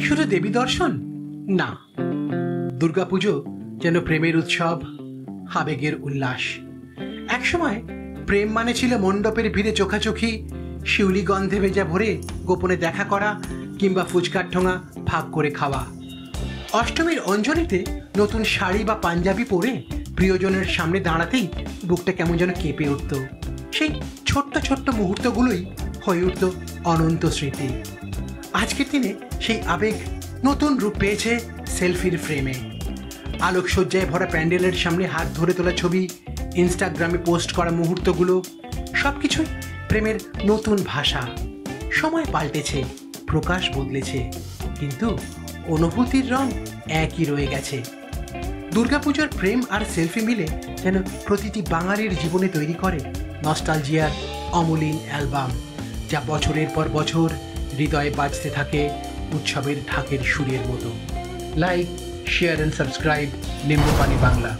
মানেই শুধু দেবী দর্শন না, দুর্গাপুজো যেন প্রেমের উৎসব, আবেগের উল্লাস। একসময় প্রেম মানে ছিল মণ্ডপের ভিড়ে চোখাচোখি, শিউলি গন্ধে ভেজা ভরে গোপনে দেখা করা কিংবা ফুচকার ঠোঙা ভাগ করে খাওয়া। অষ্টমীর অঞ্জলিতে নতুন শাড়ি বা পাঞ্জাবি পরে প্রিয়জনের সামনে দাঁড়াতেই বুকটা কেমন যেন কেঁপে উঠত। সেই ছোট্ট ছোট্ট মুহূর্তগুলোই হয়ে উঠত অনন্ত স্মৃতি। আজকের দিনে সেই আবেগ নতুন রূপ পেয়েছে সেলফির ফ্রেমে। আলোকসজ্জায় ভরা প্যান্ডেলের সামনে হাত ধরে তোলা ছবি, ইনস্টাগ্রামে পোস্ট করা মুহূর্তগুলো, সবকিছুই প্রেমের নতুন ভাষা। সময় পাল্টেছে, প্রকাশ বদলেছে, কিন্তু অনুভূতির রং একই রয়ে গেছে। দুর্গাপুজোর প্রেম আর সেলফি মিলে যেন প্রতিটি বাঙালির জীবনে তৈরি করে নস্টালজিয়ার অমলিন অ্যালবাম, যা বছরের পর বছর হৃদয়ে বাজতে থাকে উৎসবের ঢাকের সুরের মতো। লাইক, শেয়ার অ্যান্ড সাবস্ক্রাইব নিম্নপানি বাংলা।